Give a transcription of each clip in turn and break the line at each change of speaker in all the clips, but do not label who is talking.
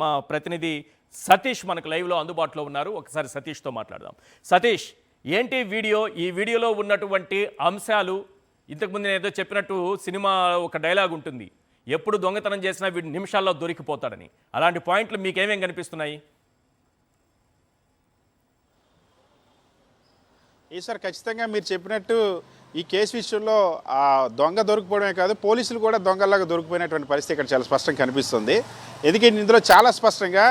మా ప్రతినిధి సతీష్ మనకు లైవ్లో అందుబాటులో ఉన్నారు. ఒకసారి సతీష్తో మాట్లాడదాం. సతీష్, ఏంటి వీడియో? ఈ వీడియోలో ఉన్నటువంటి అంశాలు, ఇంతకుముందు నేను ఏదో చెప్పినట్టు సినిమా ఒక డైలాగ్ ఉంటుంది, ఎప్పుడు దొంగతనం చేసినా వీడు నిమిషాల్లో దొరికిపోతాడని. అలాంటి పాయింట్లు మీకేమేం కనిపిస్తున్నాయి?
సార్, ఖచ్చితంగా మీరు చెప్పినట్టు ఈ కేసు విషయంలో ఆ దొంగ దొరికిపోవడమే కాదు, పోలీసులు కూడా దొంగలాగా దొరికిపోయినటువంటి పరిస్థితి ఇక్కడ చాలా స్పష్టంగా కనిపిస్తుంది. ఎందుకంటే ఇందులో చాలా స్పష్టంగా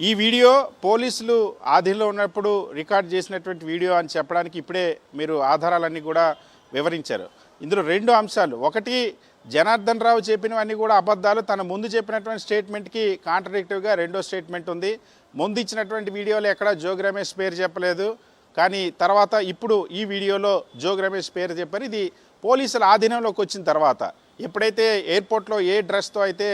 ఈ వీడియో పోలీసులు ఆధీనంలో ఉన్నప్పుడు రికార్డ్ చేసినటువంటి వీడియో అని చెప్పడానికి ఇప్పుడే మీరు ఆధారాలన్నీ కూడా వివరించారు. ఇందులో రెండు అంశాలు, ఒకటి జనార్దన్ రావు చెప్పినవన్నీ కూడా అబద్ధాలు, తన ముందు చెప్పినటువంటి స్టేట్మెంట్కి కాంట్రడిక్టివ్గా రెండో స్టేట్మెంట్ ఉంది. ముందు ఇచ్చినటువంటి వీడియోలో ఎక్కడ జోగి రమేష్ పేరు చెప్పలేదు, కానీ తర్వాత ఇప్పుడు ఈ వీడియోలో జోగి రమేష్ పేరు చెప్పారు. ఇది పోలీసుల ఆధీనంలోకి వచ్చిన తర్వాత, ఎప్పుడైతే ఎయిర్పోర్ట్లో ఏ డ్రెస్తో అయితే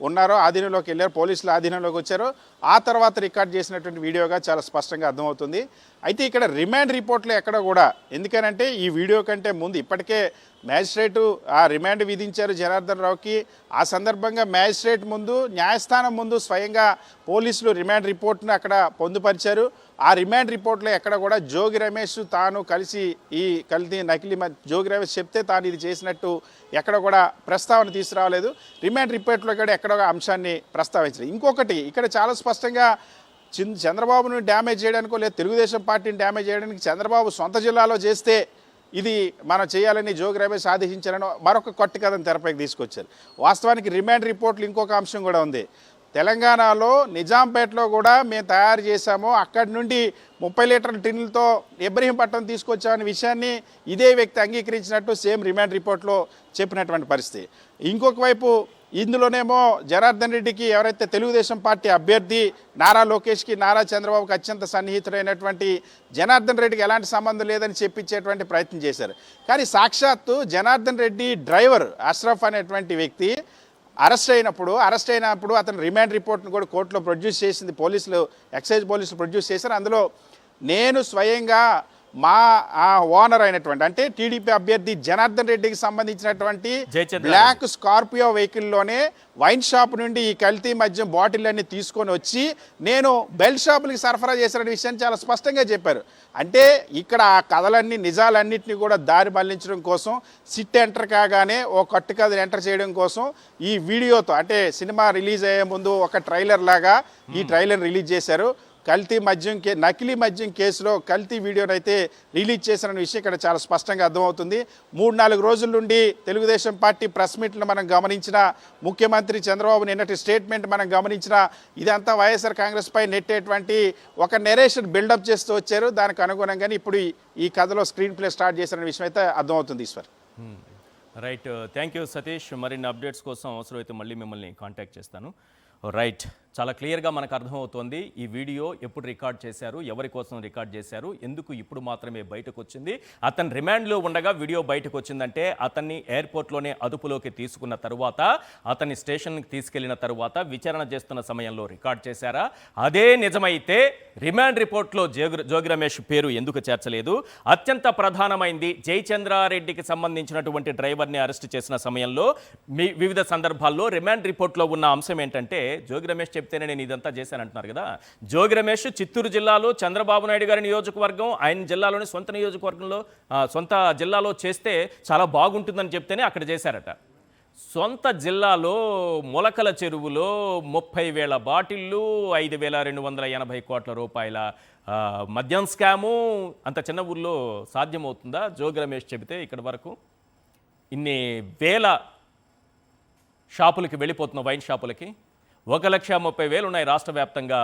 ఉన్నారో ఆధీనంలోకి వెళ్ళారు, పోలీసుల ఆధీనంలోకి వచ్చారో ఆ తర్వాత రికార్డ్ చేసినటువంటి వీడియోగా చాలా స్పష్టంగా అర్థమవుతుంది. అయితే ఇక్కడ రిమాండ్ రిపోర్ట్లో ఎక్కడ కూడా, ఎందుకనంటే ఈ వీడియో కంటే ముందు ఇప్పటికే మ్యాజిస్ట్రేటు ఆ రిమాండ్ విధించారు జనార్దన్ రావుకి. ఆ సందర్భంగా మ్యాజిస్ట్రేట్ ముందు, న్యాయస్థానం ముందు స్వయంగా పోలీసులు రిమాండ్ రిపోర్ట్ను అక్కడ పొందుపరిచారు. ఆ రిమాండ్ రిపోర్ట్లో ఎక్కడ కూడా జోగి రమేష్ తాను కలిసి ఈ నకిలీ జోగి రమేష్ చెప్తే తాను ఇది చేసినట్టు ఎక్కడ కూడా ప్రస్తావన తీసుకురావలేదు. రిమాండ్ రిపోర్ట్లో కూడా ఎక్కడ అంశాన్ని ప్రస్తావించలేదు. ఇంకొకటి ఇక్కడ చాలా స్పష్టంగా చంద్రబాబును డ్యామేజ్ చేయడానికో లేదా తెలుగుదేశం పార్టీని డ్యామేజ్ చేయడానికి చంద్రబాబు సొంత జిల్లాలో చేస్తే ఇది మనం చేయాలని జోగి రమేష్ ఆదేశించారని మరొక కొట్టి కథను తెరపైకి తీసుకొచ్చారు. వాస్తవానికి రిమాండ్ రిపోర్ట్లు ఇంకొక అంశం కూడా ఉంది. తెలంగాణలో నిజాంపేటలో కూడా మేము తయారు చేశాము, అక్కడి నుండి 30 లీటర్ల టిన్నులతో ఇబ్రహీంపట్నం తీసుకొచ్చామనే విషయాన్ని ఇదే వ్యక్తి అంగీకరించినట్టు సేమ్ రిమాండ్ రిపోర్ట్లో చెప్పినటువంటి పరిస్థితి. ఇంకొక వైపు ఇందులోనేమో జనార్దన్ రెడ్డికి, ఎవరైతే తెలుగుదేశం పార్టీ అభ్యర్థి నారా లోకేష్కి, నారా చంద్రబాబుకి అత్యంత సన్నిహితుడైనటువంటి జనార్దన్ రెడ్డికి ఎలాంటి సంబంధం లేదని చెప్పించేటువంటి ప్రయత్నం చేశారు. కానీ సాక్షాత్తు జనార్దన్ రెడ్డి డ్రైవర్ అష్రఫ్ అనేటువంటి వ్యక్తి అరెస్ట్ అయినప్పుడు అతను రిమాండ్ రిపోర్ట్ను కూడా కోర్టులో ప్రొడ్యూస్ చేసింది పోలీసులు, ఎక్సైజ్ పోలీసులు ప్రొడ్యూస్ చేశారు. అందులో నేను స్వయంగా మా ఓనర్ అయినటువంటి, అంటే టీడీపీ అభ్యర్థి జనార్దన్ రెడ్డికి సంబంధించినటువంటి బ్లాక్ స్కార్పియో వెహికల్లోనే వైన్ షాప్ నుండి ఈ కల్తీ మద్యం బాటిల్ అన్ని తీసుకొని వచ్చి నేను బెల్ట్ షాపులకి సరఫరా చేసిన విషయాన్ని చాలా స్పష్టంగా చెప్పారు. అంటే ఇక్కడ ఆ కథలన్నీ, నిజాలన్నింటినీ కూడా దారి మళ్లించడం కోసం, సిట్ ఎంటర్ కాగానే ఓ కట్టు కథను ఎంటర్ చేయడం కోసం ఈ వీడియోతో, అంటే సినిమా రిలీజ్ అయ్యే ముందు ఒక ట్రైలర్ లాగా ఈ ట్రైలర్ రిలీజ్ చేశారు. నకిలీ మద్యం కేసులో కల్తీ వీడియోను అయితే రిలీజ్ చేసిన విషయం ఇక్కడ చాలా స్పష్టంగా అర్థమవుతుంది. 3-4 రోజుల నుండి తెలుగుదేశం పార్టీ ప్రెస్ మీట్లను మనం గమనించిన, ముఖ్యమంత్రి చంద్రబాబు నిన్నటి స్టేట్మెంట్ మనం గమనించిన, ఇదంతా వైఎస్ఆర్ కాంగ్రెస్ పై నెట్టేటువంటి ఒక నెరేషన్ బిల్డప్ చేస్తూ వచ్చారు. దానికి అనుగుణంగానే ఇప్పుడు ఈ కథలో స్క్రీన్ ప్లే స్టార్ట్ చేసిన విషయం అయితే అర్థమవుతుంది. Ishwar,
right, thank you Satish. మరిన్ని అప్డేట్స్ కోసం అవసరమైతే మళ్ళీ మిమ్మల్ని కాంటాక్ట్ చేస్తాను. రైట్, చాలా క్లియర్గా మనకు అర్థమవుతోంది ఈ వీడియో ఎప్పుడు రికార్డ్ చేశారు, ఎవరి కోసం రికార్డ్ చేశారు, ఎందుకు ఇప్పుడు మాత్రమే బయటకు వచ్చింది. అతను రిమాండ్లో ఉండగా వీడియో బయటకు వచ్చిందంటే అతన్ని ఎయిర్పోర్ట్లోనే అదుపులోకి తీసుకున్న తరువాత, అతన్ని స్టేషన్కి తీసుకెళ్లిన తరువాత విచారణ చేస్తున్న సమయంలో రికార్డ్ చేశారా? అదే నిజమైతే రిమాండ్ రిపోర్ట్లో జోగి రమేష్ పేరు ఎందుకు చేర్చలేదు? అత్యంత ప్రధానమైంది, జయచంద్రారెడ్డికి సంబంధించినటువంటి డ్రైవర్ని అరెస్ట్ చేసిన సమయంలో వివిధ సందర్భాల్లో రిమాండ్ రిపోర్ట్లో ఉన్న అంశం ఏంటంటే, జోగి రమేష్ చెప్తేనే నేను ఇదంతా చేశానంటున్నారు కదా. జోగి రమేష్ చిత్తూరు జిల్లాలో చంద్రబాబు నాయుడు గారి నియోజకవర్గం, ఆయన జిల్లాలోని సొంత నియోజకవర్గంలో, సొంత జిల్లాలో చేస్తే చాలా బాగుంటుందని చెప్తేనే అక్కడ చేశారట. సొంత జిల్లాలో మొలకల చెరువులో 30,000 బాటిళ్ళు, 5,280 కోట్ల రూపాయల మద్యం స్కాము, అంత చిన్న ఊర్లో సాధ్యమవుతుందా? జోగి రమేష్ చెబితే ఇక్కడి వరకు ఇన్ని వేల షాపులకి వెళ్ళిపోతున్న వైన్ షాపులకి 1,30,000 ఉన్నాయి రాష్ట్ర వ్యాప్తంగా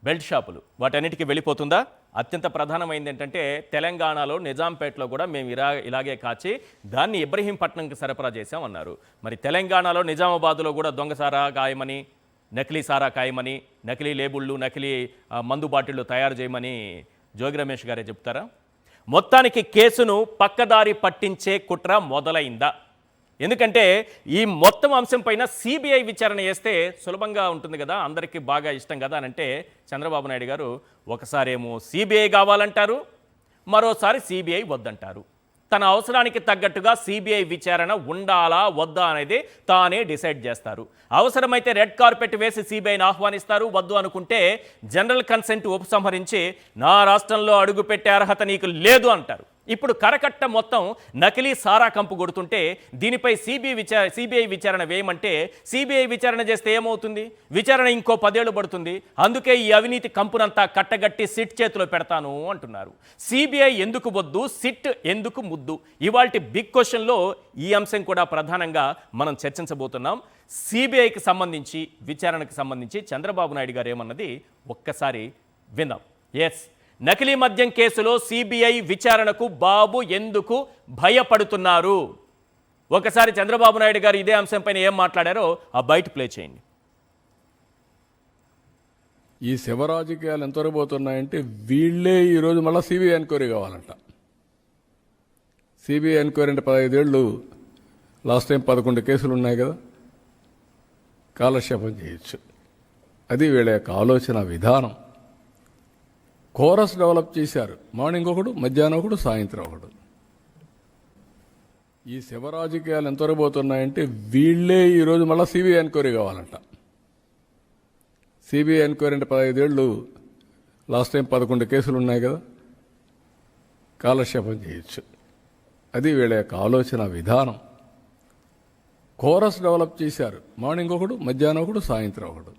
బెల్ట్ షాపులు, వాటన్నిటికీ వెళ్ళిపోతుందా? అత్యంత ప్రధానమైంది ఏంటంటే, తెలంగాణలో నిజాంపేటలో కూడా మేము ఇలాగే కాచి దాన్ని ఇబ్రహీంపట్నంకి సరఫరా చేశామన్నారు. మరి తెలంగాణలో నిజామాబాద్లో కూడా దొంగ సారా ఖాయమని, నకిలీ సారా ఖాయమని, నకిలీ లేబుళ్ళు, నకిలీ మందు బాటిళ్ళు తయారు చేయమని జోగి రమేష్ గారే చెప్తారా? మొత్తానికి కేసును పక్కదారి పట్టించే కుట్ర మొదలైందా? ఎందుకంటే ఈ మొత్తం అంశం పైన సిబిఐ విచారణ చేస్తే సులభంగా ఉంటుంది కదా, అందరికీ బాగా ఇష్టం కదా అని అంటే చంద్రబాబు నాయుడు గారు ఒకసారేమో సిబిఐ కావాలంటారు, మరోసారి సిబిఐ వద్దంటారు. తన అవసరానికి తగ్గట్టుగా సిబిఐ విచారణ ఉండాలా వద్దా అనేది తానే డిసైడ్ చేస్తారు. అవసరమైతే రెడ్ కార్పెట్ వేసి సిబిఐని ఆహ్వానిస్తారు. వద్దు అనుకుంటే జనరల్ కన్సెంట్ ఉపసంహరించి నా రాష్ట్రంలో అడుగుపెట్టే అర్హత నీకు లేదు అంటారు. ఇప్పుడు కరకట్ట మొత్తం నకిలీ సారా కంపు కొడుతుంటే దీనిపై సిబిఐ విచారణ వేయమంటే సిబిఐ విచారణ చేస్తే ఏమవుతుంది? విచారణ ఇంకో 10 ఏళ్ళు పడుతుంది. అందుకే ఈ అవినీతి కంపునంతా కట్టగట్టి సిట్ చేతిలో పెడతాను అంటున్నారు. సిబిఐ ఎందుకు వద్దు, సిట్ ఎందుకు ముద్దు? ఇవాల్టి బిగ్ క్వశ్చన్లో ఈ అంశం కూడా ప్రధానంగా మనం చర్చించబోతున్నాం. సిబిఐకి సంబంధించి విచారణకు సంబంధించి చంద్రబాబు నాయుడు గారు ఏమన్నది ఒక్కసారి విందాం. ఎస్, నకిలీ మద్యం కేసులో సిబిఐ విచారణకు బాబు ఎందుకు భయపడుతున్నారు? ఒకసారి చంద్రబాబు నాయుడు గారు ఇదే అంశంపైన ఏం మాట్లాడారో ఆ బయట ప్లే చేయండి.
ఈ శివ రాజకీయాలు ఎంతవరకు పోతున్నాయంటే వీళ్ళే ఈరోజు మళ్ళీ సిబిఐ ఎంక్వైరీ కావాలంట. సిబిఐ ఎంక్వైరీ అంటే 15 ఏళ్ళు, లాస్ట్ టైం 11 కేసులు ఉన్నాయి కదా, కాలక్షేపం చేయొచ్చు. అది వీళ్ళ యొక్క ఆలోచన విధానం. కోరస్ డెవలప్ చేశారు. మార్నింగ్ ఒకడు, మధ్యాహ్నం ఒకడు, సాయంత్రం ఒకడు. ఈ శివ రాజకీయాలు ఎంతవరకు పోతున్నాయంటే వీళ్ళే ఈరోజు మళ్ళీ సిబిఐ ఎంక్వైరీ కావాలంట. సిబిఐ ఎంక్వైరీ అంటే 15 ఏళ్ళు, లాస్ట్ టైం 11 కేసులు ఉన్నాయి కదా, కాలక్షేపం చేయొచ్చు. అది వీళ్ళ యొక్క ఆలోచన విధానం. కోరస్ డెవలప్ చేశారు. మార్నింగ్ ఒకడు, మధ్యాహ్నం ఒకడు, సాయంత్రం ఒకడు.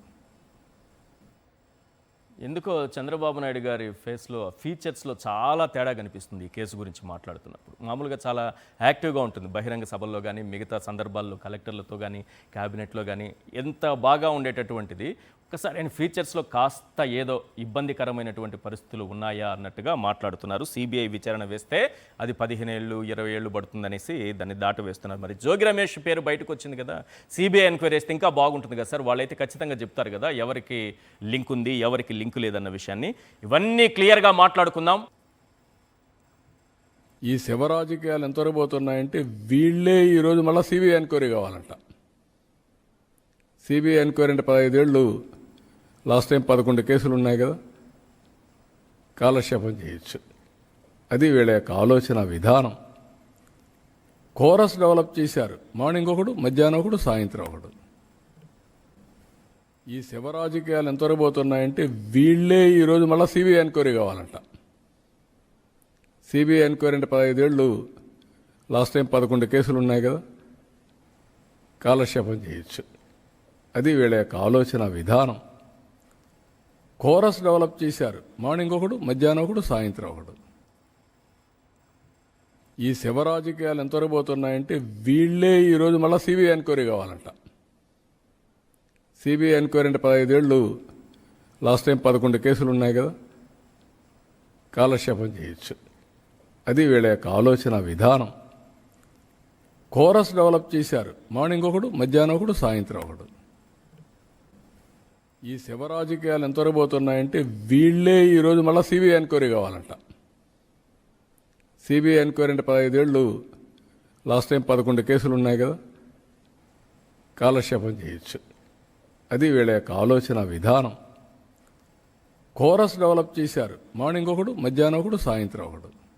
ఎందుకో చంద్రబాబు నాయుడు గారి ఫేస్లో ఫీచర్స్లో చాలా తేడా కనిపిస్తుంది ఈ కేసు గురించి మాట్లాడుతున్నప్పుడు. మామూలుగా చాలా యాక్టివ్గా ఉంటుంది బహిరంగ సభల్లో కానీ, మిగతా సందర్భాల్లో కలెక్టర్లతో కానీ, క్యాబినెట్లో కానీ ఎంత బాగా ఉండేటటువంటిది ఒక్కసారి ఆయన ఫీచర్స్లో కాస్త ఏదో ఇబ్బందికరమైనటువంటి పరిస్థితులు ఉన్నాయా అన్నట్టుగా మాట్లాడుతున్నారు. సిబిఐ విచారణ వేస్తే అది 15 ఏళ్ళు 20 ఏళ్ళు పడుతుందనేసి దాన్ని దాటి వేస్తున్నారు. మరి జోగి రమేష్ పేరు బయటకు వచ్చింది కదా, సిబిఐ ఎంక్వైరీ వేస్తే ఇంకా బాగుంటుంది కదా సార్, వాళ్ళైతే ఖచ్చితంగా చెప్తారు కదా ఎవరికి లింక్ ఉంది ఎవరికి లింక్ లేదన్న విషయాన్ని. ఇవన్నీ క్లియర్గా మాట్లాడుకుందాం.
ఈ శివ రాజకీయాలు ఎంతవరకు పోతున్నాయంటే వీళ్ళే ఈరోజు మళ్ళీ సిబిఐ ఎంక్వైరీ కావాలంట. సిబిఐ ఎంక్వైరీ అంటే 15 ఏళ్ళు, లాస్ట్ టైం 11 కేసులు ఉన్నాయి కదా, కాలక్షేపం చేయొచ్చు. అది వీళ్ళ యొక్క ఆలోచన విధానం. కోరస్ డెవలప్ చేశారు. మార్నింగ్ ఒకడు, మధ్యాహ్నం ఒకడు, సాయంత్రం ఒకడు. ఈ శివ రాజకీయాలు ఎంతవరకు పోతున్నాయంటే వీళ్ళే ఈరోజు మళ్ళీ సిబిఐ ఎంక్వైరీ కావాలంట. సిబిఐ ఎంక్వైరీ అంటే 15 ఏళ్ళు, లాస్ట్ టైం 11 కేసులు ఉన్నాయి కదా, కాలక్షేపం చేయొచ్చు. అది వీళ్ళ యొక్క ఆలోచన విధానం. కోరస్ డెవలప్ చేశారు. మార్నింగ్ ఒకడు, మధ్యాహ్నం ఒకడు, సాయంత్రం ఒకడు. ఈ శివ రాజకీయాలు ఎంతవరకు పోతున్నాయంటే వీళ్ళే ఈరోజు మళ్ళీ సిబిఐ ఎంక్వైరీ కావాలంట. సిబిఐ ఎంక్వైరీ అంటే 15 ఏళ్ళు, లాస్ట్ టైం 11 కేసులు ఉన్నాయి కదా, కాలక్షేపం చేయొచ్చు. అది వీళ్ళ యొక్క ఆలోచన విధానం. కోరస్ డెవలప్ చేశారు. మార్నింగ్ ఒకడు, మధ్యాహ్నం ఒకడు, సాయంత్రం ఒకడు. ఈ శివ రాజకీయాలు ఎంతవరకు పోతున్నాయంటే వీళ్ళే ఈరోజు మళ్ళీ సిబిఐ ఎంక్వైరీ కావాలంట. సిబిఐ ఎంక్వైరీ అంటే 15 ఏళ్ళు, లాస్ట్ టైం 11 కేసులు ఉన్నాయి కదా, కాలక్షేపం చేయొచ్చు. అది వీళ్ళ యొక్క ఆలోచన విధానం. కోరస్ డెవలప్ చేశారు. మార్నింగ్ ఒకడు, మధ్యాహ్నం ఒకడు, సాయంత్రం ఒకడు.